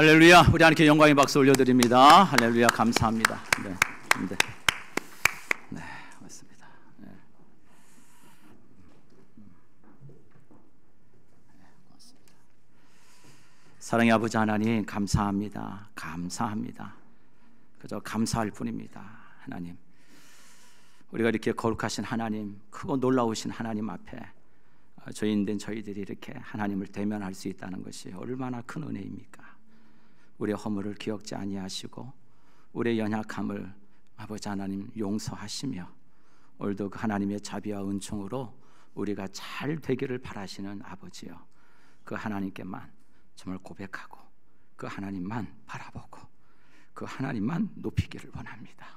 할렐루야. 우리 하나님께 영광의 박수 올려드립니다. 할렐루야. 감사합니다. 네, 맞습니다. 네. 맞습니다. 사랑의 아버지 하나님, 감사합니다. 감사합니다. 그저 감사할 뿐입니다. 하나님, 우리가 이렇게 거룩하신 하나님, 크고 놀라우신 하나님 앞에 죄인된 저희들이 이렇게 하나님을 대면할 수 있다는 것이 얼마나 큰 은혜입니까? 우리의 허물을 기억지 아니하시고 우리의 연약함을 아버지 하나님 용서하시며 오늘도 그 하나님의 자비와 은총으로 우리가 잘 되기를 바라시는 아버지여, 그 하나님께만 정말 고백하고 그 하나님만 바라보고 그 하나님만 높이기를 원합니다.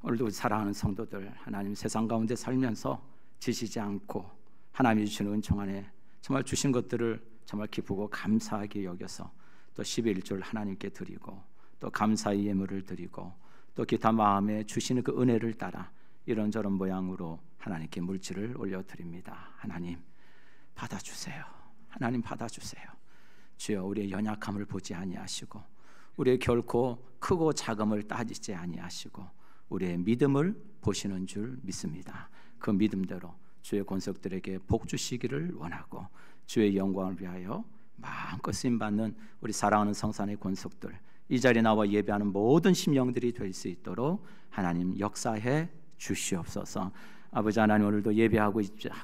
오늘도 우리 사랑하는 성도들, 하나님 세상 가운데 살면서 지치지 않고 하나님이 주시는 은총 안에 정말 주신 것들을 정말 기쁘고 감사하게 여겨서 또 11조를 하나님께 드리고 또 감사의 예물을 드리고 또 기타 마음에 주시는 그 은혜를 따라 이런저런 모양으로 하나님께 물질을 올려드립니다. 하나님 받아주세요. 하나님 받아주세요. 주여, 우리의 연약함을 보지 아니하시고 우리의 결코 크고 작음을 따지지 아니하시고 우리의 믿음을 보시는 줄 믿습니다. 그 믿음대로 주의 권속들에게 복 주시기를 원하고 주의 영광을 위하여 마음껏 쓰임받는 우리 사랑하는 성산의 권속들, 이 자리에 나와 예배하는 모든 심령들이 될 수 있도록 하나님 역사해 주시옵소서. 아버지 하나님, 오늘도 예배하고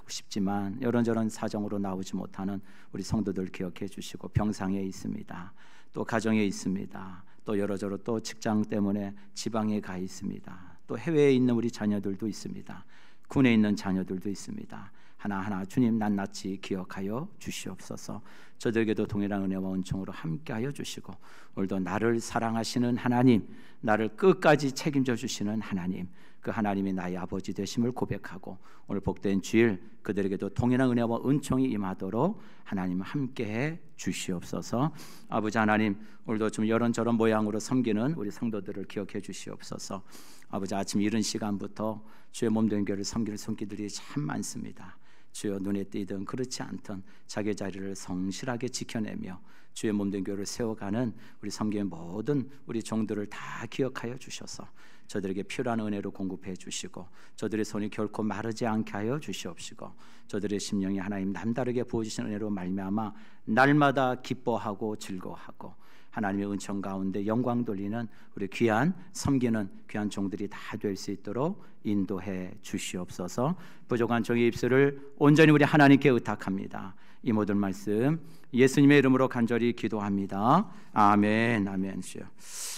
싶지만 이런저런 사정으로 나오지 못하는 우리 성도들 기억해 주시고, 병상에 있습니다, 또 가정에 있습니다, 또 여러저러 또 직장 때문에 지방에 가 있습니다, 또 해외에 있는 우리 자녀들도 있습니다, 군에 있는 자녀들도 있습니다. 하나하나 주님 낱낱이 기억하여 주시옵소서. 저들에게도 동일한 은혜와 은총으로 함께하여 주시고, 오늘도 나를 사랑하시는 하나님, 나를 끝까지 책임져 주시는 하나님, 그 하나님이 나의 아버지 되심을 고백하고 오늘 복된 주일 그들에게도 동일한 은혜와 은총이 임하도록 하나님 함께해 주시옵소서. 아버지 하나님, 오늘도 좀 이런저런 모양으로 섬기는 우리 성도들을 기억해 주시옵소서. 아버지, 아침 이른 시간부터 주의 몸된 교회를 섬기는 손길들이 참 많습니다. 주여, 눈에 띄든 그렇지 않든 자기 자리를 성실하게 지켜내며 주의 몸된 교회를 세워가는 우리 섬기는 모든 우리 종들을 다 기억하여 주셔서 저들에게 필요한 은혜로 공급해 주시고 저들의 손이 결코 마르지 않게 하여 주시옵시고 저들의 심령이 하나님 남다르게 부어주신 은혜로 말미암아 날마다 기뻐하고 즐거워하고 하나님의 은총 가운데 영광 돌리는 우리 귀한 섬기는 귀한 종들이 다 될 수 있도록 인도해 주시옵소서. 부족한 종의 입술을 온전히 우리 하나님께 의탁합니다. 이 모든 말씀 예수님의 이름으로 간절히 기도합니다. 아멘. 아멘.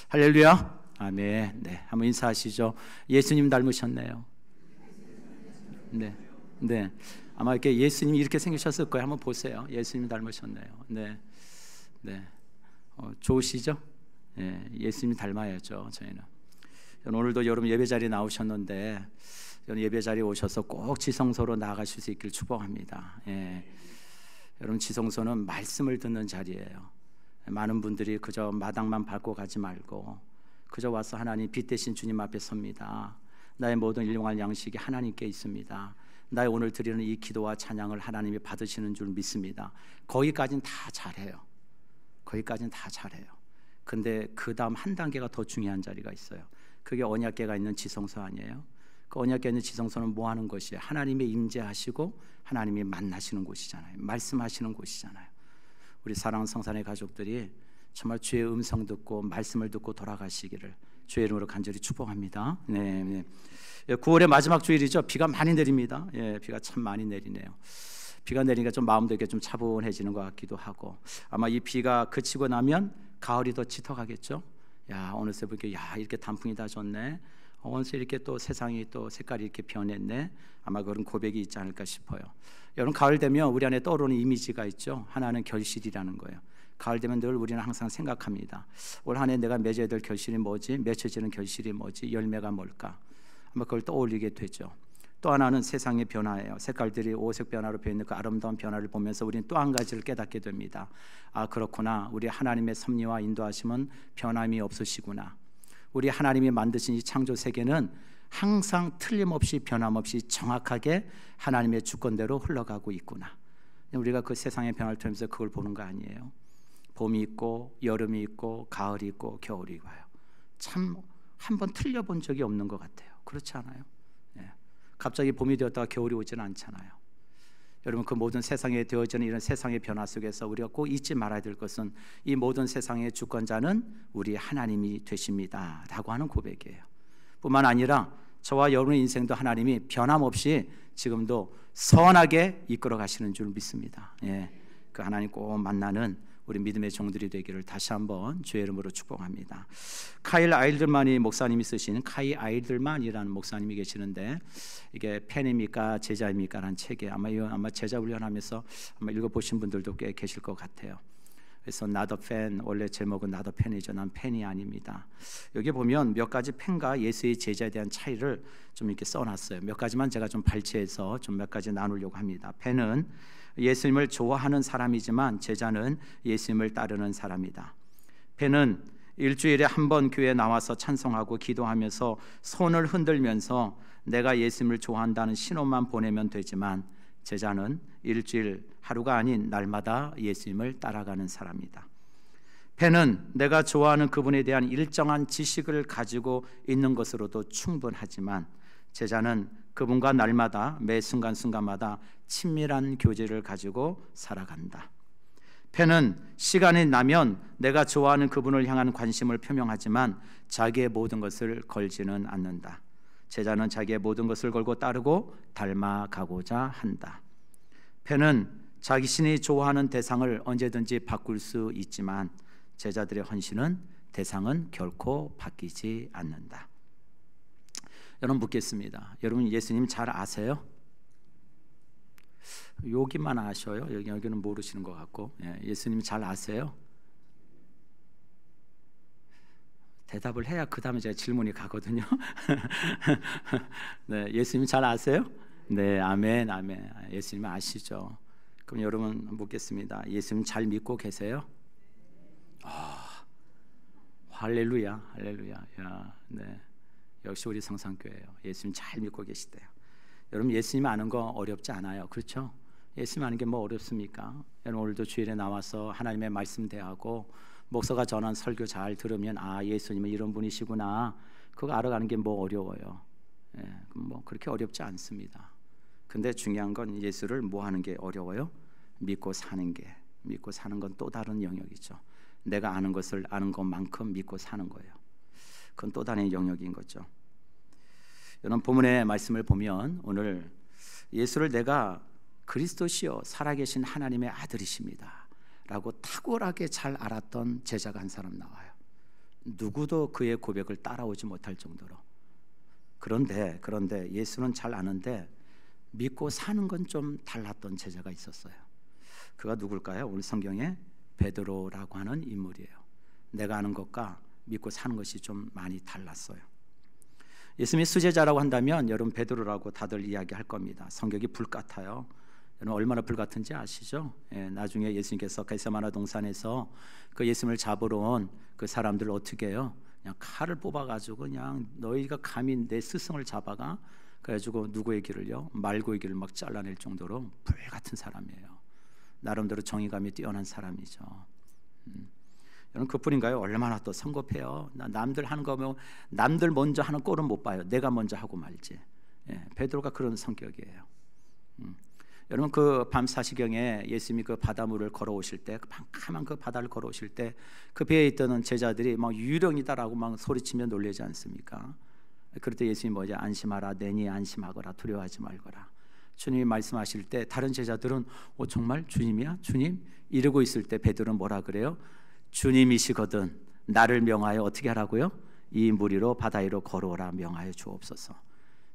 할렐루야. 아멘. 네, 한번 인사하시죠. 예수님 닮으셨네요. 네. 아마 이렇게 예수님이 이렇게 생기셨을 거예요. 한번 보세요. 예수님 닮으셨네요. 네. 좋으시죠? 예, 예수님 닮아야죠. 저희는 오늘도 여러분 예배 자리에 나오셨는데 예배 자리에 오셔서 꼭 지성소로 나아가실 수 있길 축복합니다. 예, 여러분 지성소는 말씀을 듣는 자리예요. 많은 분들이 그저 마당만 밟고 가지 말고 그저 와서 하나님 빛 대신 주님 앞에 섭니다. 나의 모든 일용할 양식이 하나님께 있습니다. 나의 오늘 드리는 이 기도와 찬양을 하나님이 받으시는 줄 믿습니다. 거기까지는 다 잘해요. 근데 그 다음 한 단계가 더 중요한 자리가 있어요. 그게 언약궤가 있는 지성소 아니에요? 그 언약궤 있는 지성소는 뭐 하는 곳이에요? 하나님이 임재하시고 하나님이 만나시는 곳이잖아요. 말씀하시는 곳이잖아요. 우리 사랑하는 성산의 가족들이 정말 주의 음성 듣고 말씀을 듣고 돌아가시기를 주의 이름으로 간절히 축복합니다. 네. 9월의 마지막 주일이죠. 비가 많이 내립니다. 예, 비가 참 많이 내리네요. 비가 내리니까 좀 마음도 이렇게 좀 차분해지는 것 같기도 하고, 아마 이 비가 그치고 나면 가을이 더 짙어가겠죠. 야, 어느새 보니까 이렇게 단풍이 다 졌네. 어느새 이렇게 또 세상이 또 색깔이 이렇게 변했네. 아마 그런 고백이 있지 않을까 싶어요. 여러분, 가을 되면 우리 안에 떠오르는 이미지가 있죠. 하나는 결실이라는 거예요. 가을 되면 늘 우리는 항상 생각합니다. 올 한 해 내가 맺어야 될 결실이 뭐지? 맺혀지는 결실이 뭐지? 열매가 뭘까? 아마 그걸 떠올리게 되죠. 또 하나는 세상의 변화예요. 색깔들이 오색 변화로 변하는 그 아름다운 변화를 보면서 우리는 또 한 가지를 깨닫게 됩니다. 아, 그렇구나. 우리 하나님의 섭리와 인도하심은 변함이 없으시구나. 우리 하나님이 만드신 이 창조 세계는 항상 틀림없이 변함없이 정확하게 하나님의 주권대로 흘러가고 있구나. 우리가 그 세상의 변화를 통해서 그걸 보는 거 아니에요? 봄이 있고 여름이 있고 가을이 있고 겨울이 와요. 참 한 번 틀려본 적이 없는 것 같아요. 그렇지 않아요? 예. 갑자기 봄이 되었다가 겨울이 오지는 않잖아요. 여러분, 그 모든 세상에 되어지는 이런 세상의 변화 속에서 우리가 꼭 잊지 말아야 될 것은 이 모든 세상의 주권자는 우리 하나님이 되십니다 라고 하는 고백이에요. 뿐만 아니라 저와 여러분의 인생도 하나님이 변함없이 지금도 선하게 이끌어 가시는 줄 믿습니다. 예. 그 하나님 꼭 만나는 우리 믿음의 종들이 되기를 다시 한번 주의 이름으로 축복합니다. 카일 아일들만이 목사님이 쓰신 카일 아일들만이라는 목사님이 계시는데, 이게 팬입니까 제자입니까 라는 책에 아마 제자 훈련하면서 아마 읽어보신 분들도 꽤 계실 것 같아요. 그래서 Not a fan, 원래 제목은 Not a fan이죠. 난 팬이 아닙니다. 여기 보면 몇 가지 팬과 예수의 제자에 대한 차이를 좀 이렇게 써놨어요. 몇 가지만 제가 좀 발췌해서 좀 몇 가지 나누려고 합니다. 팬은 예수님을 좋아하는 사람이지만 제자는 예수님을 따르는 사람이다. 팬은 일주일에 한 번 교회에 나와서 찬송하고 기도하면서 손을 흔들면서 내가 예수님을 좋아한다는 신호만 보내면 되지만, 제자는 일주일 하루가 아닌 날마다 예수님을 따라가는 사람이다. 팬은 내가 좋아하는 그분에 대한 일정한 지식을 가지고 있는 것으로도 충분하지만, 제자는 그분과 날마다 매 순간순간마다 친밀한 교제를 가지고 살아간다. 팬은 시간이 나면 내가 좋아하는 그분을 향한 관심을 표명하지만 자기의 모든 것을 걸지는 않는다. 제자는 자기의 모든 것을 걸고 따르고 닮아가고자 한다. 팬은 자신이 좋아하는 대상을 언제든지 바꿀 수 있지만 제자들의 헌신은 대상은 결코 바뀌지 않는다. 여러분, 묻겠습니다. 여러분, 예수님 잘 아세요? 여기만 아셔요? 여기는 모르시는 것 같고. 예수님 잘 아세요? 대답을 해야 그 다음에 제가 질문이 가거든요. 네, 예수님 잘 아세요? 네, 아멘, 아멘. 예수님 아시죠? 그럼 여러분 묻겠습니다. 예수님 잘 믿고 계세요? 할렐루야, 할렐루야. 야, 네. 역시 우리 성산교회예요. 예수님 잘 믿고 계시대요. 여러분, 예수님 아는 거 어렵지 않아요. 그렇죠? 예수님 아는 게 뭐 어렵습니까? 여러분, 오늘도 주일에 나와서 하나님의 말씀 대하고 목사가 전한 설교 잘 들으면 예수님은 이런 분이시구나, 그거 알아가는 게 뭐 어려워요? 뭐 그렇게 어렵지 않습니다. 근데 중요한 건 예수를 뭐 하는 게 어려워요? 믿고 사는 게. 믿고 사는 건 또 다른 영역이죠. 내가 아는 것을 아는 것만큼 믿고 사는 거예요. 그건 또 다른 영역인 거죠. 여러분, 본문의 말씀을 보면 오늘 예수를 내가 그리스도시요 살아계신 하나님의 아들이십니다 라고 탁월하게 잘 알았던 제자가 한 사람 나와요. 누구도 그의 고백을 따라오지 못할 정도로. 그런데 예수는 잘 아는데 믿고 사는 건 좀 달랐던 제자가 있었어요. 그가 누굴까요? 오늘 성경에 베드로라고 하는 인물이에요. 내가 아는 것과 믿고 사는 것이 좀 많이 달랐어요. 예수님이 수제자라고 한다면 여러분, 베드로라고 다들 이야기할 겁니다. 성격이 불 같아요. 여러분, 얼마나 불 같은지 아시죠? 나중에 예수님께서 겟세마네 동산에서 그 예수님을 잡으러 온 그 사람들을 어떻게 해요? 그냥 칼을 뽑아가지고 그냥 너희가 감히 내 스승을 잡아가, 그래가지고 누구의 길을요? 말고의 길을 막 잘라낼 정도로 불 같은 사람이에요. 나름대로 정의감이 뛰어난 사람이죠. 여러분, 그뿐인가요? 얼마나 또 성급해요. 남들 하는 거 보면 남들 먼저 하는 꼴은 못 봐요. 내가 먼저 하고 말지. 베드로가 그런 성격이에요. 여러분, 그 밤 4시경에 예수님이 그 바닷물을 걸어오실 때, 그 캄캄한 그 바다를 걸어오실 때 그 배에 있던 제자들이 막 유령이다라고 막 소리치며 놀라지 않습니까? 그럴 때 예수님이 뭐죠? 안심하라, 내니 안심하거라, 두려워하지 말거라. 주님이 말씀하실 때 다른 제자들은 정말 주님이야? 주님? 이러고 있을 때 베드로는 뭐라 그래요? 주님이시거든 나를 명하여 어떻게 하라고요? 이 물 위로 바다 위로 걸어오라 명하여 주옵소서.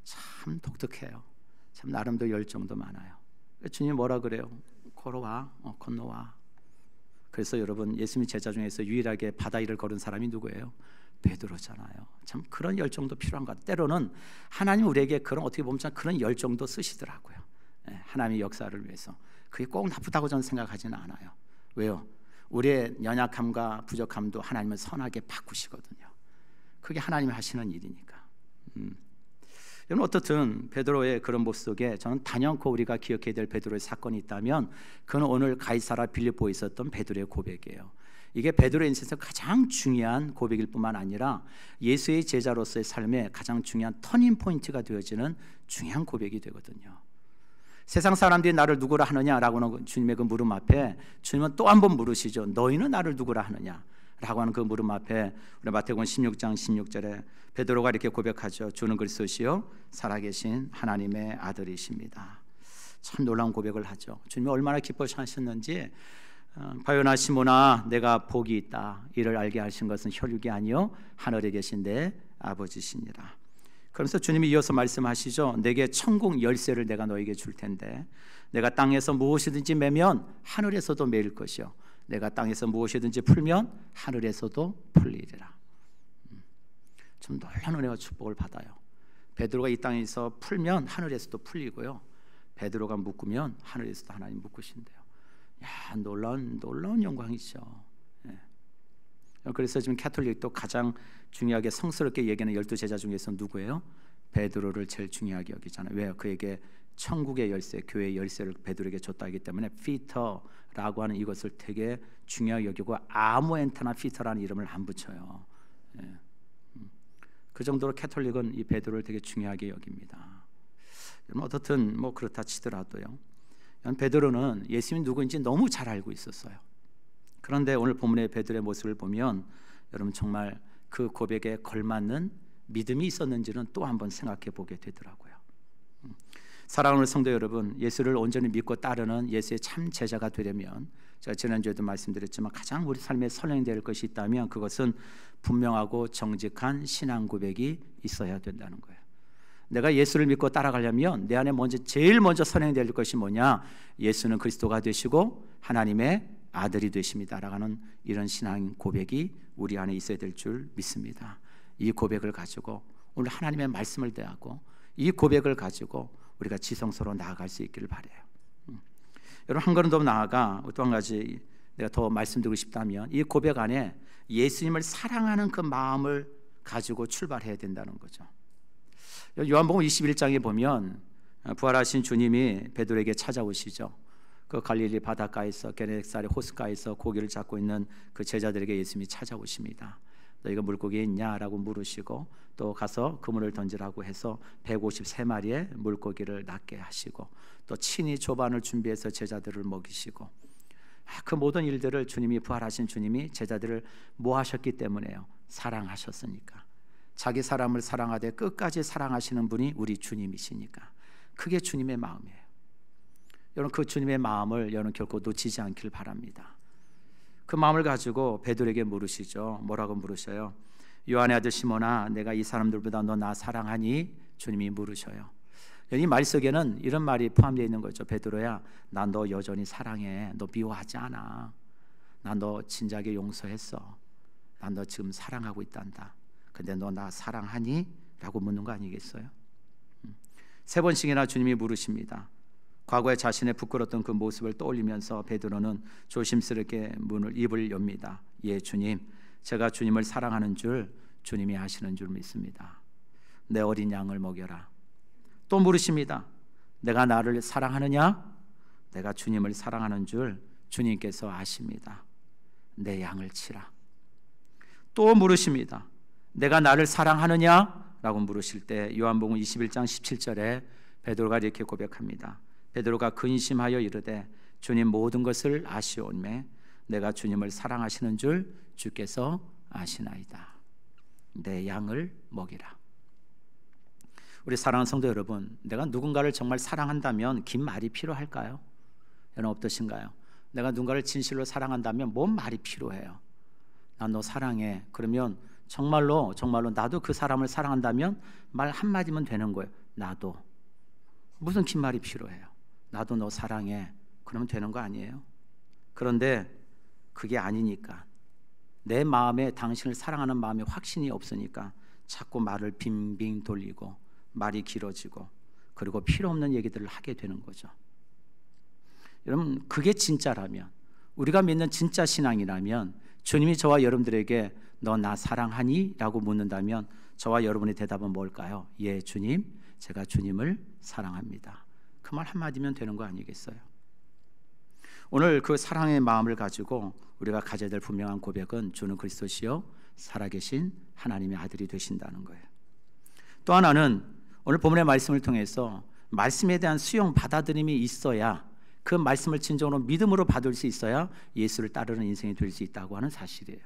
참 독특해요. 참 나름대로 열정도 많아요. 주님 뭐라 그래요? 걸어와, 건너와. 그래서 여러분, 예수님 제자 중에서 유일하게 바다 위를 걸은 사람이 누구예요? 베드로잖아요. 참 그런 열정도 필요한 것 같아요. 때로는 하나님 우리에게 그런, 어떻게 보면 참 그런 열정도 쓰시더라고요. 하나님의 역사를 위해서. 그게 꼭 나쁘다고 저는 생각하지는 않아요. 왜요? 우리의 연약함과 부족함도 하나님은 선하게 바꾸시거든요. 그게 하나님이 하시는 일이니까. 여러분 어떻든 베드로의 그런 모습 속에 저는 단연코 우리가 기억해야 될 베드로의 사건이 있다면 그는 오늘 가이사랴 빌립보에 있었던 베드로의 고백이에요. 이게 베드로의 인생에서 가장 중요한 고백일 뿐만 아니라 예수의 제자로서의 삶에 가장 중요한 터닝 포인트가 되어지는 중요한 고백이 되거든요. 세상 사람들이 나를 누구라 하느냐라고 하는 주님의 그 물음 앞에 주님은 또 한 번 물으시죠. 너희는 나를 누구라 하느냐? 라고 하는 그 물음 앞에 우리 마태복음 16장 16절에 베드로가 이렇게 고백하죠. 주는 그리스도시요 살아계신 하나님의 아들이십니다. 참 놀라운 고백을 하죠. 주님이 얼마나 기뻐하셨는지 바요나 시몬아 내가 복이 있다. 이를 알게 하신 것은 혈육이 아니요 하늘에 계신 내 아버지시니라. 그러면서 주님이 이어서 말씀하시죠. 내게 천국 열쇠를 내가 너에게 줄 텐데 내가 땅에서 무엇이든지 매면 하늘에서도 매일 것이요 내가 땅에서 무엇이든지 풀면 하늘에서도 풀리리라. 좀 놀라운 은혜와 축복을 받아요. 베드로가 이 땅에서 풀면 하늘에서도 풀리고요. 베드로가 묶으면 하늘에서도 하나님 묶으신대요. 야, 놀라운 영광이죠. 예. 그래서 지금 캐톨릭도 가장 중요하게 성스럽게 얘기하는 12제자 중에서 누구예요? 베드로를 제일 중요하게 여기잖아요. 왜요? 그에게 천국의 열쇠, 교회의 열쇠를 베드로에게 줬다 하기 때문에 피터라고 하는 이것을 되게 중요하게 여기고 아무엔타나 피터라는 이름을 안 붙여요. 예. 그 정도로 캐톨릭은 이 베드로를 되게 중요하게 여깁니다. 어떻든 뭐 그렇다 치더라도요. 베드로는 예수님이 누구인지 너무 잘 알고 있었어요. 그런데 오늘 본문의 베드로의 모습을 보면 여러분 정말 그 고백에 걸맞는 믿음이 있었는지는 또 한번 생각해 보게 되더라고요. 사랑하는 성도 여러분, 예수를 온전히 믿고 따르는 예수의 참 제자가 되려면 제가 지난주에도 말씀드렸지만 가장 우리 삶에 선행될 것이 있다면 그것은 분명하고 정직한 신앙 고백이 있어야 된다는 거예요. 내가 예수를 믿고 따라가려면 내 안에 제일 먼저 선행될 것이 뭐냐? 예수는 그리스도가 되시고 하나님의 아들이 되십니다라고 하는 이런 신앙 고백이 우리 안에 있어야 될 줄 믿습니다. 이 고백을 가지고 오늘 하나님의 말씀을 대하고 이 고백을 가지고 우리가 지성소로 나아갈 수 있기를 바라요. 여러분 한 걸음 더 나아가 또 한 가지 내가 더 말씀드리고 싶다면 이 고백 안에 예수님을 사랑하는 그 마음을 가지고 출발해야 된다는 거죠. 요한복음 21장에 보면 부활하신 주님이 베드로에게 찾아오시죠. 그 갈릴리 바닷가에서 게네사렛 호숫가에서 고기를 잡고 있는 그 제자들에게 예수님이 찾아오십니다. 너희가 물고기 있냐라고 물으시고 또 가서 그물을 던지라고 해서 153마리의 물고기를 낚게 하시고 또 친히 조반을 준비해서 제자들을 먹이시고 그 모든 일들을 주님이 부활하신 주님이 제자들을 뭐 하셨기 때문에요? 사랑하셨으니까. 자기 사람을 사랑하되 끝까지 사랑하시는 분이 우리 주님이시니까 그게 주님의 마음이에요. 여러분 그 주님의 마음을 여러분 결코 놓치지 않기를 바랍니다. 그 마음을 가지고 베드로에게 물으시죠. 뭐라고 물으셔요? 요한의 아들 시몬아 내가 이 사람들보다 너 나 사랑하니? 주님이 물으셔요. 이 말 속에는 이런 말이 포함되어 있는 거죠. 베드로야 난 너 여전히 사랑해. 너 미워하지 않아. 난 너 진작에 용서했어. 난 너 지금 사랑하고 있단다. 근데 너 나 사랑하니? 라고 묻는 거 아니겠어요? 3번씩이나 주님이 물으십니다. 과거에 자신의 부끄러웠던 그 모습을 떠올리면서 베드로는 조심스럽게 입을 엽니다. 예 주님, 제가 주님을 사랑하는 줄 주님이 아시는 줄 믿습니다. 내 어린 양을 먹여라. 또 물으십니다. 내가 나를 사랑하느냐? 내가 주님을 사랑하는 줄 주님께서 아십니다. 내 양을 치라. 또 물으십니다. 내가 나를 사랑하느냐? 라고 물으실 때 요한복음 21장 17절에 베드로가 이렇게 고백합니다. 베드로가 근심하여 이르되 주님 모든 것을 아시오매 내가 주님을 사랑하시는 줄 주께서 아시나이다. 내 양을 먹이라. 우리 사랑하는 성도 여러분, 내가 누군가를 정말 사랑한다면 긴 말이 필요할까요? 여러분 어떠신가요? 내가 누군가를 진실로 사랑한다면 뭔 말이 필요해요? 난 너 사랑해. 그러면 정말로 나도 그 사람을 사랑한다면 말 한마디면 되는 거예요. 나도. 무슨 긴 말이 필요해요? 나도 너 사랑해. 그러면 되는 거 아니에요? 그런데 그게 아니니까 내 마음에 당신을 사랑하는 마음에 확신이 없으니까 자꾸 말을 빙빙 돌리고 말이 길어지고 그리고 필요 없는 얘기들을 하게 되는 거죠. 여러분 그게 진짜라면 우리가 믿는 진짜 신앙이라면 주님이 저와 여러분들에게 너 나 사랑하니? 라고 묻는다면 저와 여러분의 대답은 뭘까요? 예 주님 제가 주님을 사랑합니다. 그 말 한마디면 되는 거 아니겠어요? 오늘 그 사랑의 마음을 가지고 우리가 가져야 될 분명한 고백은 주는 그리스도시요 살아계신 하나님의 아들이 되신다는 거예요. 또 하나는 오늘 본문의 말씀을 통해서 말씀에 대한 수용 받아들임이 있어야, 그 말씀을 진정으로 믿음으로 받을 수 있어야 예수를 따르는 인생이 될 수 있다고 하는 사실이에요.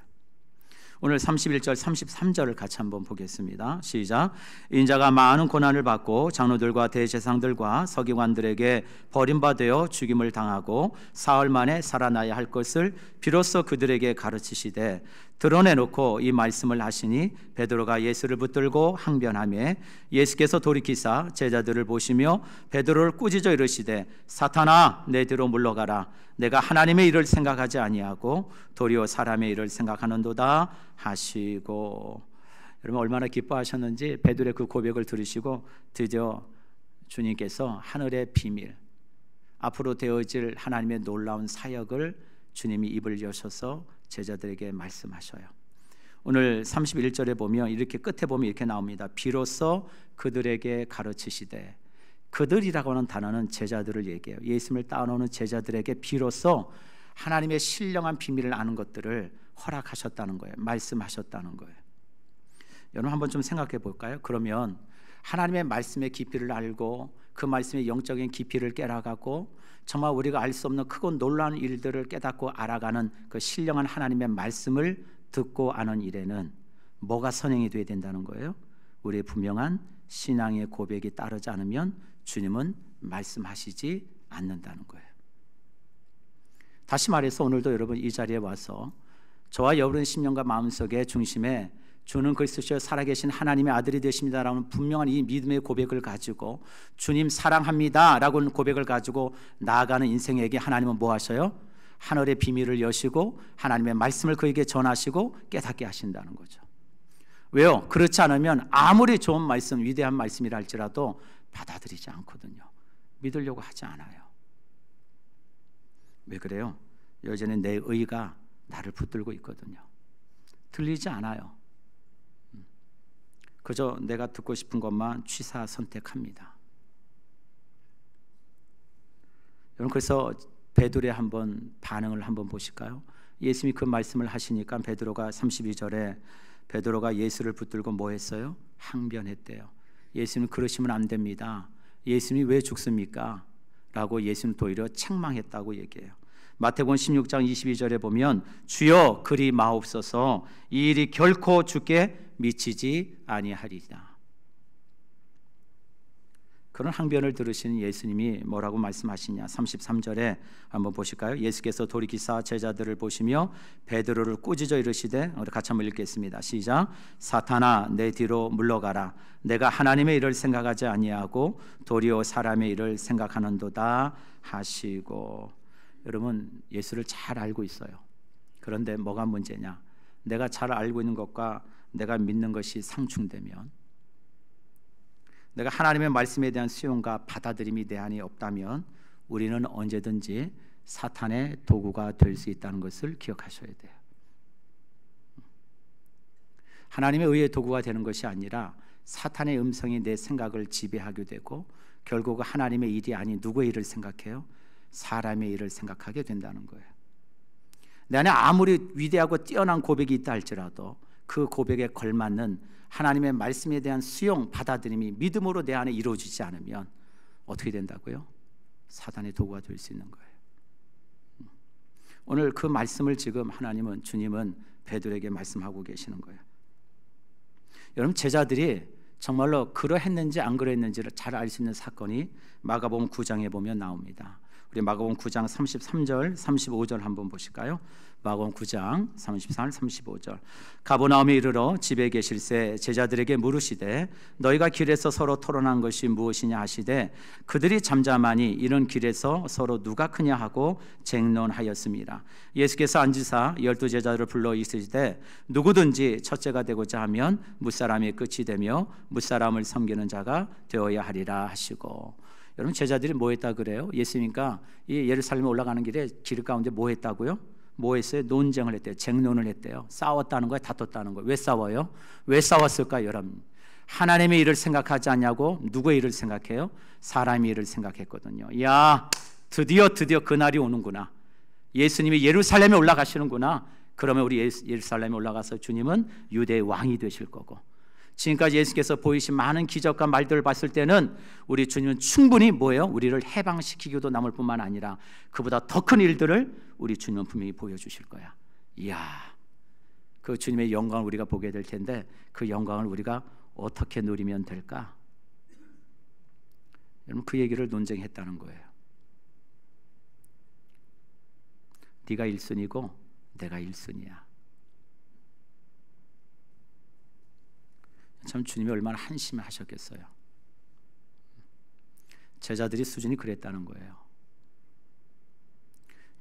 오늘 31절 33절을 같이 한번 보겠습니다. 시작. 인자가 많은 고난을 받고 장로들과 대제사장들과 서기관들에게 버림받아 죽임을 당하고 사흘 만에 살아나야 할 것을 비로소 그들에게 가르치시되 드러내놓고 이 말씀을 하시니 베드로가 예수를 붙들고 항변하며 예수께서 돌이키사 제자들을 보시며 베드로를 꾸짖어 이르시되 사탄아 내 뒤로 물러가라. 내가 하나님의 일을 생각하지 아니하고 도리어 사람의 일을 생각하는도다 하시고. 여러분 얼마나 기뻐하셨는지 베드로의 그 고백을 들으시고 드디어 주님께서 하늘의 비밀, 앞으로 되어질 하나님의 놀라운 사역을 주님이 입을 여셔서 제자들에게 말씀하셔요. 오늘 31절에 보면 이렇게 끝에 보면 이렇게 나옵니다. 비로소 그들에게 가르치시되, 그들이라고 하는 단어는 제자들을 얘기해요. 예수님을 따라오는 제자들에게 비로소 하나님의 신령한 비밀을 아는 것들을 허락하셨다는 거예요. 말씀하셨다는 거예요. 여러분 한번 좀 생각해 볼까요? 그러면 하나님의 말씀의 깊이를 알고 그 말씀의 영적인 깊이를 깨달아가고 정말 우리가 알 수 없는 크고 놀라운 일들을 깨닫고 알아가는 그 신령한 하나님의 말씀을 듣고 아는 일에는 뭐가 선행이 돼야 된다는 거예요? 우리의 분명한 신앙의 고백이 따르지 않으면 주님은 말씀하시지 않는다는 거예요. 다시 말해서 오늘도 여러분 이 자리에 와서 저와 여러분의 심령과 마음속의 중심에 주는 그리스도시여 살아계신 하나님의 아들이 되십니다라는 분명한 이 믿음의 고백을 가지고 주님 사랑합니다 라고 하는 고백을 가지고 나아가는 인생에게 하나님은 뭐 하셔요? 하늘의 비밀을 여시고 하나님의 말씀을 그에게 전하시고 깨닫게 하신다는 거죠. 왜요? 그렇지 않으면 아무리 좋은 말씀, 위대한 말씀이라 할지라도 받아들이지 않거든요. 믿으려고 하지 않아요. 왜 그래요? 여전히 내 의가 나를 붙들고 있거든요. 들리지 않아요. 그저 내가 듣고 싶은 것만 취사 선택합니다. 여러분 그래서 베드로의 한번 반응을 한번 보실까요? 예수님이 그 말씀을 하시니까 베드로가 32절에 베드로가 예수를 붙들고 뭐 했어요? 항변했대요. 예수님 그러시면 안 됩니다. 예수님이 왜 죽습니까? 라고 예수님 도리어 책망했다고 얘기해요. 마태복음 16장 22절에 보면 주여 그리 마옵소서 이 일이 결코 주께 미치지 아니하리라. 그런 항변을 들으시는 예수님이 뭐라고 말씀하시냐? 33절에 한번 보실까요? 예수께서 돌이키사 제자들을 보시며 베드로를 꾸짖어 이르시되, 우리 같이 한번 읽겠습니다. 시작. 사탄아 내 뒤로 물러가라. 내가 하나님의 일을 생각하지 아니하고 도리어 사람의 일을 생각하는도다 하시고. 여러분 예수를 잘 알고 있어요. 그런데 뭐가 문제냐? 내가 잘 알고 있는 것과 내가 믿는 것이 상충되면, 내가 하나님의 말씀에 대한 수용과 받아들임이 내 안에 없다면 우리는 언제든지 사탄의 도구가 될 수 있다는 것을 기억하셔야 돼요. 하나님의 의의 도구가 되는 것이 아니라 사탄의 음성이 내 생각을 지배하게 되고 결국 하나님의 일이 아닌 누구의 일을 생각해요? 사람의 일을 생각하게 된다는 거예요. 내 안에 아무리 위대하고 뛰어난 고백이 있다 할지라도 그 고백에 걸맞는 하나님의 말씀에 대한 수용, 받아들임이 믿음으로 내 안에 이루어지지 않으면 어떻게 된다고요? 사단의 도구가 될 수 있는 거예요. 오늘 그 말씀을 지금 하나님은, 주님은 베드로에게 말씀하고 계시는 거예요. 여러분 제자들이 정말로 그러했는지 안 그랬는지를 잘 알 수 있는 사건이 마가복음 9장에 보면 나옵니다. 우리 마가복음 9장 33절, 35절 한번 보실까요? 마가복음 9장 33, 35절. 가버나움에 이르러 집에 계실새 제자들에게 물으시되 너희가 길에서 서로 토론한 것이 무엇이냐 하시되 그들이 잠잠하니 이런 길에서 서로 누가 크냐 하고 쟁론하였습니다. 예수께서 앉으사 12 제자들을 불러 이르시되 누구든지 첫째가 되고자 하면 무사람이 끝이 되며 무사람을 섬기는 자가 되어야 하리라 하시고. 여러분 제자들이 뭐 했다 그래요? 예수님과 이 예루살렘에 올라가는 길에 길 가운데 뭐 했다고요? 뭐 했어요? 논쟁을 했대요. 쟁론을 했대요. 싸웠다는 거예요? 다퉜다는 거예요? 왜 싸워요? 왜 싸웠을까요? 여러분 하나님의 일을 생각하지 않냐고? 누구의 일을 생각해요? 사람의 일을 생각했거든요. 야, 드디어 그날이 오는구나. 예수님이 예루살렘에 올라가시는구나. 그러면 우리 예루살렘에 올라가서 주님은 유대의 왕이 되실 거고, 지금까지 예수께서 보이신 많은 기적과 말들을 봤을 때는 우리 주님은 충분히 뭐예요? 우리를 해방시키기도 남을 뿐만 아니라 그보다 더 큰 일들을 우리 주님은 분명히 보여주실 거야. 이야, 그 주님의 영광을 우리가 보게 될 텐데 그 영광을 우리가 어떻게 누리면 될까? 여러분, 그 얘기를 논쟁했다는 거예요. 네가 1순위고 내가 1순위야. 참 주님이 얼마나 한심하셨겠어요. 제자들이 수준이 그랬다는 거예요.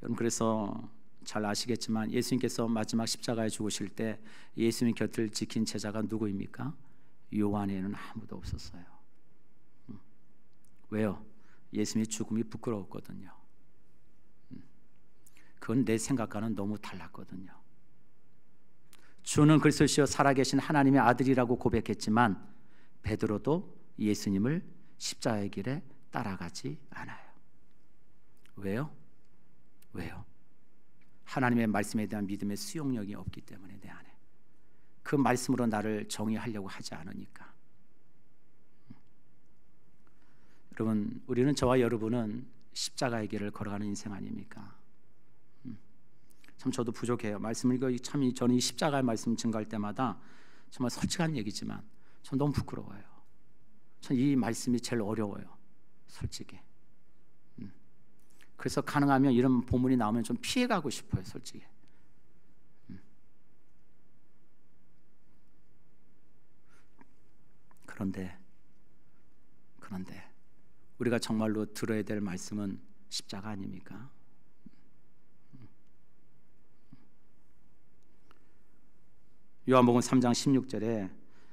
여러분, 그래서 잘 아시겠지만 예수님께서 마지막 십자가에 죽으실 때 예수님 곁을 지킨 제자가 누구입니까? 요한에는 아무도 없었어요. 왜요? 예수님의 죽음이 부끄러웠거든요. 그건 내 생각과는 너무 달랐거든요. 주는 그리스도시요 살아계신 하나님의 아들이라고 고백했지만 베드로도 예수님을 십자가의 길에 따라가지 않아요. 왜요? 하나님의 말씀에 대한 믿음의 수용력이 없기 때문에, 내 안에 그 말씀으로 나를 정의하려고 하지 않으니까. 여러분, 우리는, 저와 여러분은 십자가의 길을 걸어가는 인생 아닙니까? 참 저도 부족해요. 말씀을 참 저는 이 십자가의 말씀 증거할 때마다 정말 솔직한 얘기지만 전 너무 부끄러워요. 전 이 말씀이 제일 어려워요, 솔직히. 그래서 가능하면 이런 본문이 나오면 좀 피해가고 싶어요, 솔직히. 그런데 우리가 정말로 들어야 될 말씀은 십자가 아닙니까? 요한복음 3장 16절에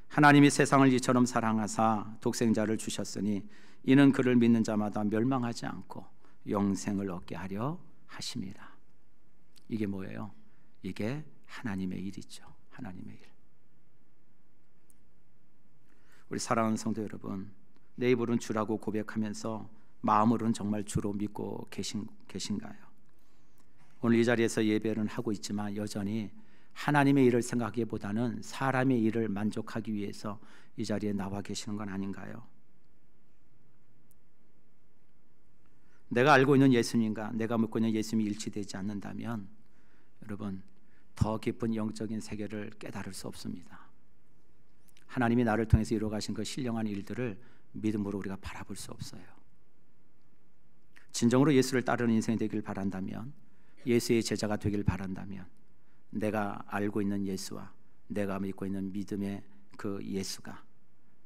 하나님이 세상을 이처럼 사랑하사 독생자를 주셨으니 이는 그를 믿는 자마다 멸망하지 않고 영생을 얻게 하려 하심이라. 이게 뭐예요? 이게 하나님의 일이죠. 하나님의 일. 우리 사랑하는 성도 여러분, 내 입으로는 주라고 고백하면서 마음으로는 정말 주로 믿고 계신가요? 오늘 이 자리에서 예배는 하고 있지만 여전히 하나님의 일을 생각하기보다는 사람의 일을 만족하기 위해서 이 자리에 나와 계시는 건 아닌가요? 내가 알고 있는 예수님과 내가 믿고 있는 예수님이 일치되지 않는다면 여러분, 더 깊은 영적인 세계를 깨달을 수 없습니다. 하나님이 나를 통해서 이루어가신 그 신령한 일들을 믿음으로 우리가 바라볼 수 없어요. 진정으로 예수를 따르는 인생이 되길 바란다면, 예수의 제자가 되길 바란다면, 내가 알고 있는 예수와 내가 믿고 있는 믿음의 그 예수가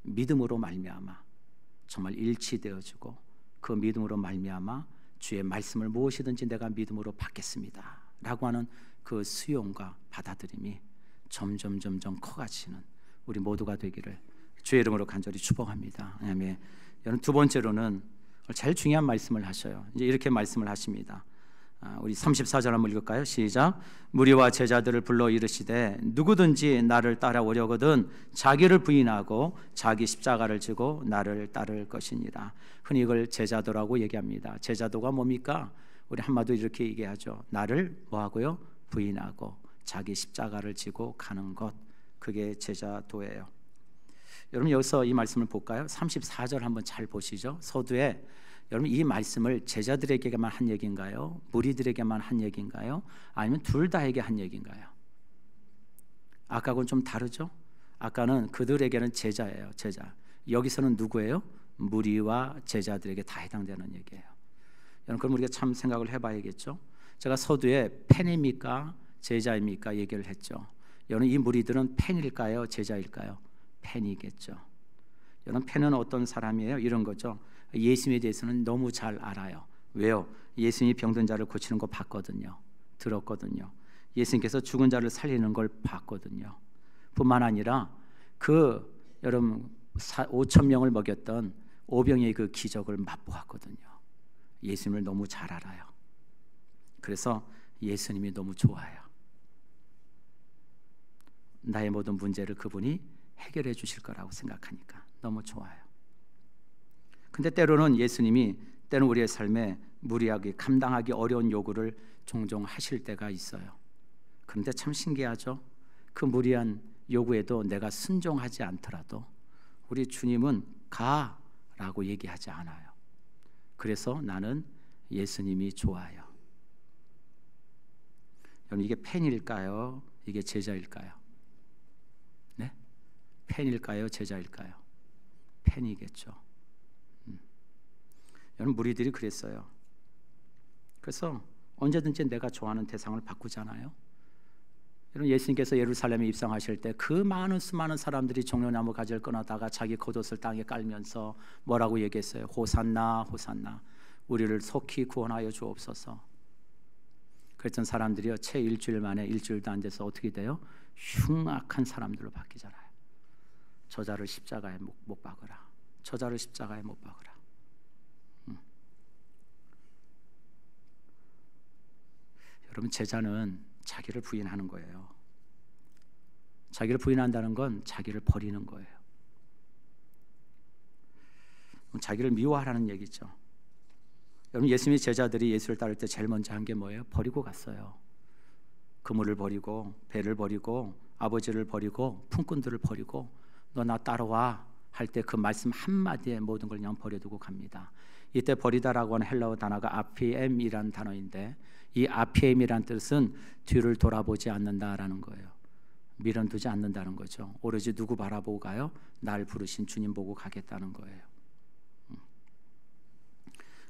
믿음으로 말미암아 정말 일치되어지고, 그 믿음으로 말미암아 주의 말씀을 무엇이든지 내가 믿음으로 받겠습니다 라고 하는 그 수용과 받아들임이 점점 커가시는 우리 모두가 되기를 주의 이름으로 간절히 축복합니다. 아멘. 여러분, 두 번째로는 제일 중요한 말씀을 하셔요. 이제 이렇게 말씀을 하십니다. 우리 34절 한번 읽을까요? 시작. 무리와 제자들을 불러 이르시되 누구든지 나를 따라오려거든 자기를 부인하고 자기 십자가를 지고 나를 따를 것이니라. 흔히 이걸 제자도라고 얘기합니다. 제자도가 뭡니까? 우리 한마디로 이렇게 얘기하죠. 나를 뭐하고요? 부인하고 자기 십자가를 지고 가는 것, 그게 제자도예요. 여러분, 여기서 이 말씀을 볼까요? 34절 한번 잘 보시죠. 서두에 여러분, 이 말씀을 제자들에게만 한 얘기인가요? 무리들에게만 한 얘기인가요? 아니면 둘 다에게 한 얘기인가요? 아까하고는 좀 다르죠? 아까는 그들에게는 제자예요, 제자. 여기서는 누구예요? 무리와 제자들에게 다 해당되는 얘기예요. 여러분, 그럼 우리가 참 생각을 해봐야겠죠? 제가 서두에 팬입니까? 제자입니까? 얘기를 했죠. 여러분, 이 무리들은 팬일까요? 제자일까요? 팬이겠죠. 여러분, 팬은 어떤 사람이에요? 이런 거죠. 예수님에 대해서는 너무 잘 알아요. 왜요? 예수님이 병든 자를 고치는 거 봤거든요. 들었거든요. 예수님께서 죽은 자를 살리는 걸 봤거든요. 뿐만 아니라 그 여러분 5,000명을 먹였던 오병이의 그 기적을 맛보았거든요. 예수님을 너무 잘 알아요. 그래서 예수님이 너무 좋아요. 나의 모든 문제를 그분이 해결해 주실 거라고 생각하니까 너무 좋아요. 근데 때로는 예수님이 때는 우리의 삶에 무리하게 감당하기 어려운 요구를 종종 하실 때가 있어요. 그런데 참 신기하죠. 그 무리한 요구에도 내가 순종하지 않더라도 우리 주님은 가라고 얘기하지 않아요. 그래서 나는 예수님이 좋아요. 여러분, 이게 팬일까요? 이게 제자일까요? 네? 팬일까요? 제자일까요? 팬이겠죠. 여러분, 무리들이 그랬어요. 그래서 언제든지 내가 좋아하는 대상을 바꾸잖아요. 여러분, 예수님께서 예루살렘에 입성하실 때 그 많은 수많은 사람들이 종려나무 가지를 꺼내다가 자기 겉옷을 땅에 깔면서 뭐라고 얘기했어요? 호산나 호산나, 우리를 속히 구원하여 주옵소서. 그랬던 사람들이요, 채 일주일 만에, 일주일도 안 돼서 어떻게 돼요? 흉악한 사람들로 바뀌잖아요. 저자를 십자가에 못 박으라, 저자를 십자가에 못 박으라. 여러분, 제자는 자기를 부인하는 거예요. 자기를 부인한다는 건 자기를 버리는 거예요. 자기를 미워하라는 얘기죠. 여러분, 예수님의 제자들이 예수를 따를 때 제일 먼저 한 게 뭐예요? 버리고 갔어요. 그물을 버리고, 배를 버리고, 아버지를 버리고, 품꾼들을 버리고, 너 나 따라와 할 때 그 말씀 한마디에 모든 걸 그냥 버려두고 갑니다. 이때 버리다라고 하는 헬라어 단어가 아피엠이라는 단어인데, 이 아피엠이라는 뜻은 뒤를 돌아보지 않는다라는 거예요. 미련두지 않는다는 거죠. 오로지 누구 바라보고 가요? 날 부르신 주님 보고 가겠다는 거예요.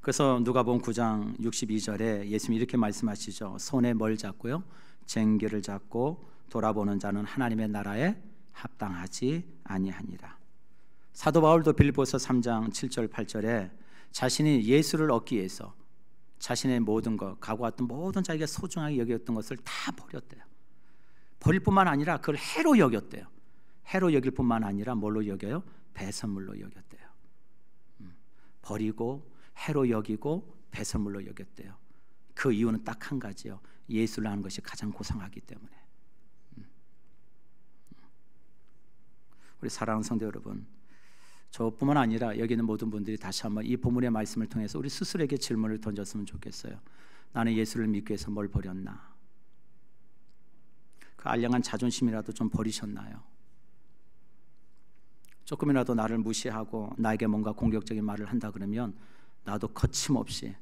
그래서 누가복음 9장 62절에 예수님이 이렇게 말씀하시죠. 손에 뭘 잡고요? 쟁기를 잡고 돌아보는 자는 하나님의 나라에 합당하지 아니하니라. 사도 바울도 빌립보서 3장 7절 8절에 자신이 예수를 얻기 위해서 자신의 모든 것, 가고왔던 모든 자기가 소중하게 여겼던 것을 다 버렸대요. 버릴 뿐만 아니라 그걸 해로 여겼대요. 해로 여길 뿐만 아니라 뭘로 여겨요? 배설물로 여겼대요. 버리고 해로 여기고 배설물로 여겼대요. 그 이유는 딱 한 가지요. 예수를 아는 것이 가장 고상하기 때문에. 우리 사랑하는 성도 여러분, 저뿐만 아니라 여기 있는 모든 분들이 다시 한번 이 본문의 말씀을 통해서 우리 스스로에게 질문을 던졌으면 좋겠어요. 나는 예수를 믿기 위해서 뭘 버렸나? 그 알량한 자존심이라도 좀 버리셨나요? 조금이라도 나를 무시하고 나에게 뭔가 공격적인 말을 한다 그러면 나도 거침없이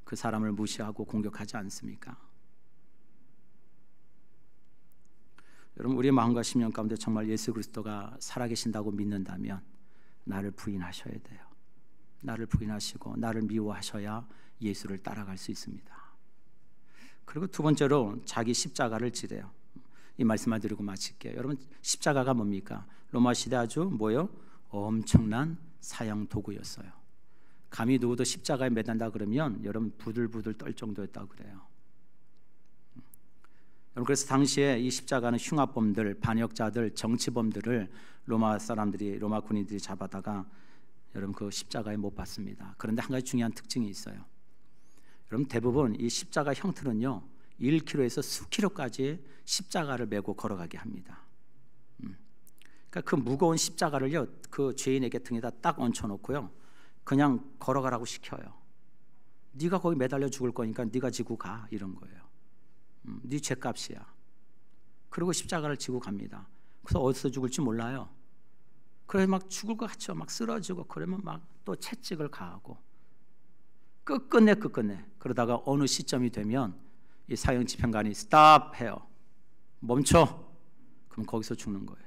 그 사람을 무시하고 공격하지 않습니까? 여러분, 우리의 마음과 심령 가운데 정말 예수 그리스도가 살아계신다고 믿는다면 나를 부인하셔야 돼요. 나를 부인하시고 나를 미워하셔야 예수를 따라갈 수 있습니다. 그리고 두 번째로 자기 십자가를 지래요. 이 말씀을 드리고 마칠게요. 여러분, 십자가가 뭡니까? 로마 시대 아주 뭐요? 엄청난 사형 도구였어요. 감히 누구도 십자가에 매단다 그러면 여러분 부들부들 떨 정도였다고 그래요. 여러분, 그래서 당시에 이 십자가는 흉악범들, 반역자들, 정치범들을 로마 사람들이, 로마 군인들이 잡아다가 여러분 그 십자가에 못 박습니다. 그런데 한 가지 중요한 특징이 있어요. 여러분, 대부분 이 십자가 형틀은요 1km에서 수킬로까지 십자가를 메고 걸어가게 합니다. 그러니까 그 무거운 십자가를요 그 죄인에게 등에다 딱 얹혀놓고요 그냥 걸어가라고 시켜요. 네가 거기 매달려 죽을 거니까 네가 지고 가, 이런 거예요. 네 죄값이야. 그리고 십자가를 지고 갑니다. 그래서 어디서 죽을지 몰라요. 그래서 막 죽을 것 같죠. 막 쓰러지고 그러면 막 또 채찍을 가하고 끝끝내 그러다가 어느 시점이 되면 이 사형 집행관이 스탑 해요. 멈춰. 그럼 거기서 죽는 거예요.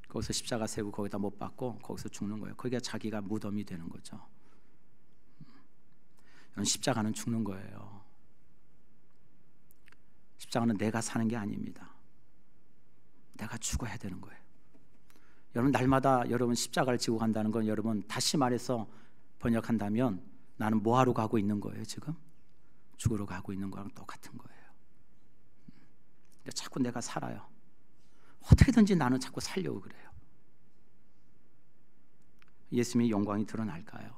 거기서 십자가 세고 거기다 못 박고 거기서 죽는 거예요. 거기가 자기가 무덤이 되는 거죠. 십자가는 죽는 거예요. 십자가는 내가 사는 게 아닙니다. 내가 죽어야 되는 거예요. 여러분, 날마다 여러분 십자가를 지고 간다는 건 여러분 다시 말해서 번역한다면 나는 뭐하러 가고 있는 거예요? 지금 죽으러 가고 있는 거랑 똑같은 거예요. 근데 자꾸 내가 살아요. 어떻게든지 나는 자꾸 살려고 그래요. 예수님의 영광이 드러날까요?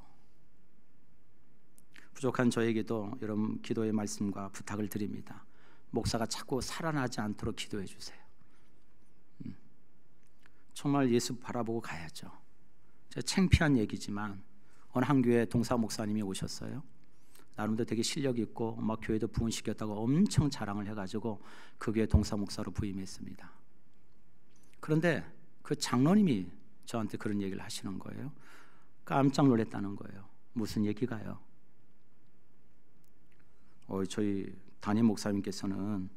부족한 저에게도 여러분 기도의 말씀과 부탁을 드립니다. 목사가 자꾸 살아나지 않도록 기도해 주세요. 정말 예수 바라보고 가야죠. 창피한 얘기지만 어느 한 교회 동사 목사님이 오셨어요. 나름대로 되게 실력 있고 막 교회도 부흥시켰다고 엄청 자랑을 해가지고 그 교회 동사 목사로 부임했습니다. 그런데 그 장로님이 저한테 그런 얘기를 하시는 거예요. 깜짝 놀랐다는 거예요. 무슨 얘기가요? 저희 담임 목사님께서는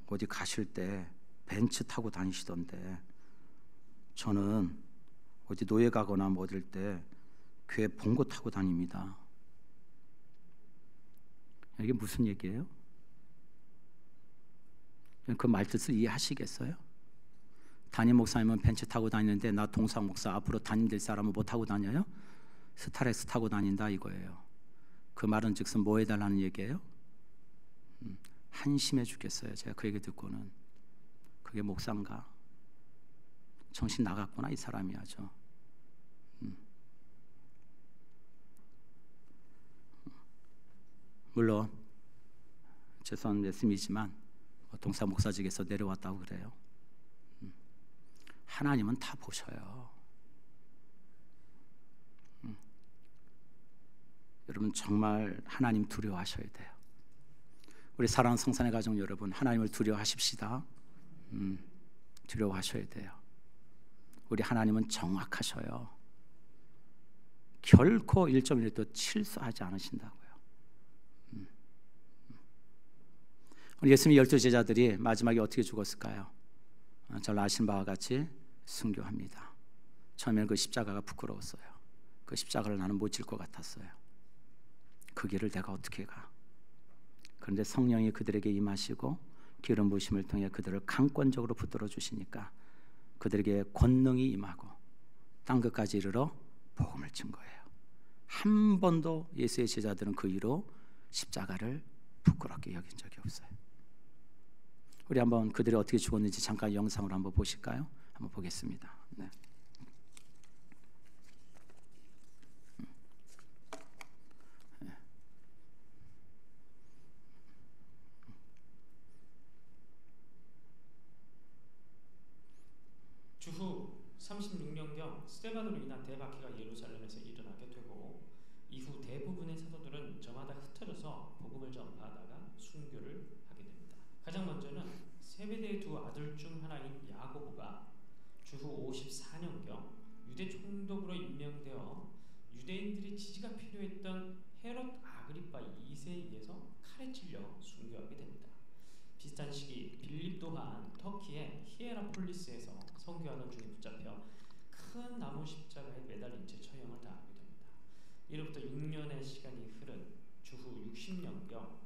어디 가실 때 벤츠 타고 다니시던데 저는 어디 노예 가거나 뭐 어딜 때 교회 봉고 타고 다닙니다. 이게 무슨 얘기예요? 그 말뜻을 이해하시겠어요? 담임 목사님은 벤츠 타고 다니는데 나 동사 목사 앞으로 담임될 사람은 뭐 타고 다녀요? 스타렉스 타고 다닌다 이거예요. 그 말은 즉슨 뭐 해달라는 얘기예요? 한심해 죽겠어요. 제가 그 얘기 듣고는 그게 목사인가? 정신 나갔구나 이 사람이 아주. 물론 죄송한 말씀이지만 동사 목사직에서 내려왔다고 그래요. 하나님은 다 보셔요. 여러분 정말 하나님 두려워하셔야 돼요. 우리 사랑하는 성산의 가족 여러분, 하나님을 두려워하십시다. 두려워하셔야 돼요. 우리 하나님은 정확하셔요. 결코 1.1도 실수하지 않으신다고요. 우리 예수님 12제자들이 마지막에 어떻게 죽었을까요? 잘 아시는 바와 같이 순교합니다. 처음에는 그 십자가가 부끄러웠어요. 그 십자가를 나는 못 질 것 같았어요. 그 길을 내가 어떻게 가? 그런데 성령이 그들에게 임하시고 기름 부으심을 통해 그들을 강권적으로 붙들어 주시니까 그들에게 권능이 임하고 땅끝까지 이르러 복음을 친 거예요. 한 번도 예수의 제자들은 그 이후로 십자가를 부끄럽게 여긴 적이 없어요. 우리 한번 그들이 어떻게 죽었는지 잠깐 영상으로 한번 보실까요? 한번 보겠습니다. 네. 주후 36년경 스데반으로 인한 대박해가 예루살렘에서 일어나게 되고 이후 대부분의 사도들은 저마다 흩어져서 복음을 전파하다가 순교를 하게 됩니다. 가장 먼저는 세베대의 두 아들 중 하나인 야고보가 주후 54년경 유대 총독으로 임명되어 유대인들이 지지가 필요했던 헤롯 아그리파 2세에 의해서 칼에 찔려 순교하게 됩니다. 비슷한 시기 빌립 또한 터키의 히에라폴리스에서 선교하던 중에 붙잡혀 큰 나무 십자가에 매달린 채 처형을 당하게 됩니다. 이로부터 6년의 시간이 흐른 주후 60년경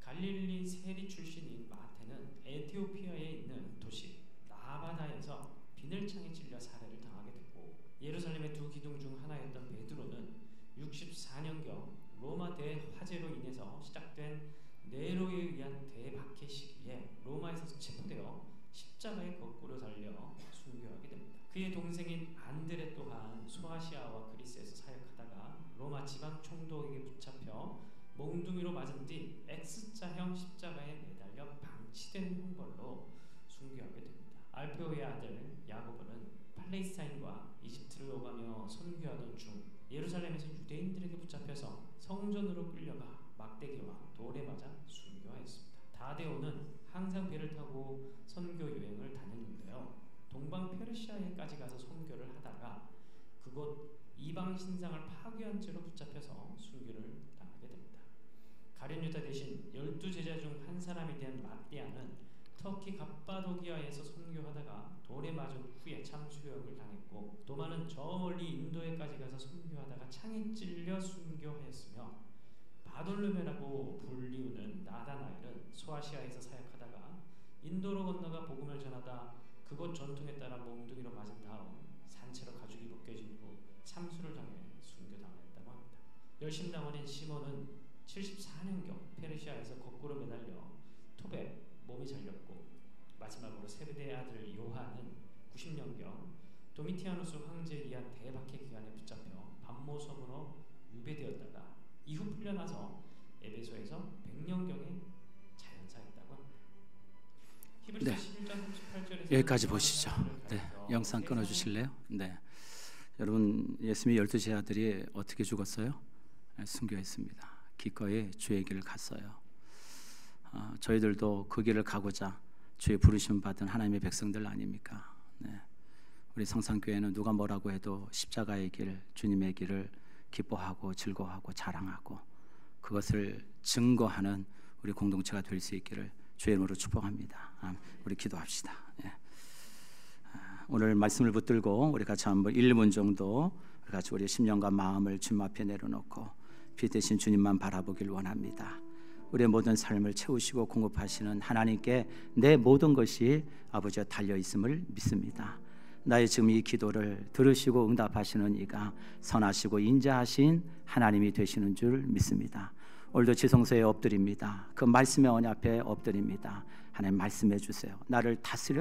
갈릴리 세리 출신인 마태는 에티오피아에 있는 도시 나바다에서 비늘창에 찔려 살해를 당하게 됐고 예루살렘의 두 기둥 중 하나였던 베드로는 64년경 로마 대화재로 인해서 시작된 네로에 의한 대박해 시기에 로마에서 체포되어 십자가에 거꾸로 달려 순교하게 됩니다. 그의 동생인 안드레 또한 소아시아와 그리스에서 사역하다가 로마 지방 총독에게 붙잡혀 몽둥이로 맞은 뒤 X자형 십자가에 매달려 방치된 형벌로 순교하게 됩니다. 알페오의 아들 야고보는 팔레스타인과 이집트를 오가며 선교하던 중 예루살렘에서 유대인들에게 붙잡혀서 성전으로 끌려가 막대기와 돌에 맞아 순교하였습니다. 다데오는 항상 배를 타고 선교 여행을 다녔는데요. 동방 페르시아에까지 가서 선교를 하다가 그곳 이방 신상을 파괴한 채로 붙잡혀서 순교를 당하게 됩니다. 가룟 유다 대신 12제자 중 한 사람이 된 마띠아는 터키 갑바도기아에서 선교하다가 돌에 맞은 후에 참수형을 당했고 도마는 저 멀리 인도에까지 가서 선교하다가 창에 찔려 순교하였으며 바돌로메라고 불리우는 나다나엘은 소아시아에서 사역하다가 인도로 건너가 복음을 전하다 그곳 전통에 따라 몽둥이로 맞은 다음 산채로 가죽이 벗겨진 후 참수를 당해 순교당했다고 합니다. 열심당원인 시몬은 74년경 페르시아에서 거꾸로 매달려 톱에 몸이 잘렸고 마지막으로 세베대의 아들 요한은 90년경 도미티아누스 황제에 의한 대박해 기간에 붙잡혀 반모섬으로 유배되었다가 이후 풀려나서 에베소에서 100년경에 자연사했다고 합니다. 히브리서 11장 38절에서 여기까지 보시죠. 네, 영상 끊어 주실래요? 네. 여러분, 예수님의 12 아들이 어떻게 죽었어요? 순교했습니다. 기꺼이 주의 길을 갔어요. 저희들도 그 길을 가고자 주의 부르심 받은 하나님의 백성들 아닙니까? 네. 우리 성산교회는 누가 뭐라고 해도 십자가의 길, 주님의 길을 기뻐하고 즐거워하고 자랑하고 그것을 증거하는 우리 공동체가 될 수 있기를 주의 이름으로 축복합니다. 우리 기도합시다. 예. 오늘 말씀을 붙들고 우리 같이 한번 1, 2분 정도 우리 같이 우리의 심령과 마음을 주님 앞에 내려놓고 빛 대신 주님만 바라보길 원합니다. 우리의 모든 삶을 채우시고 공급하시는 하나님께 내 모든 것이 아버지와 달려 있음을 믿습니다. 나의 지금 이 기도를 들으시고 응답하시는 이가 선하시고 인자하신 하나님이 되시는 줄 믿습니다. 오늘도 지성소에 엎드립니다. 그 말씀의 언약 앞에 엎드립니다. 하나님 말씀해 주세요. 나를 다스려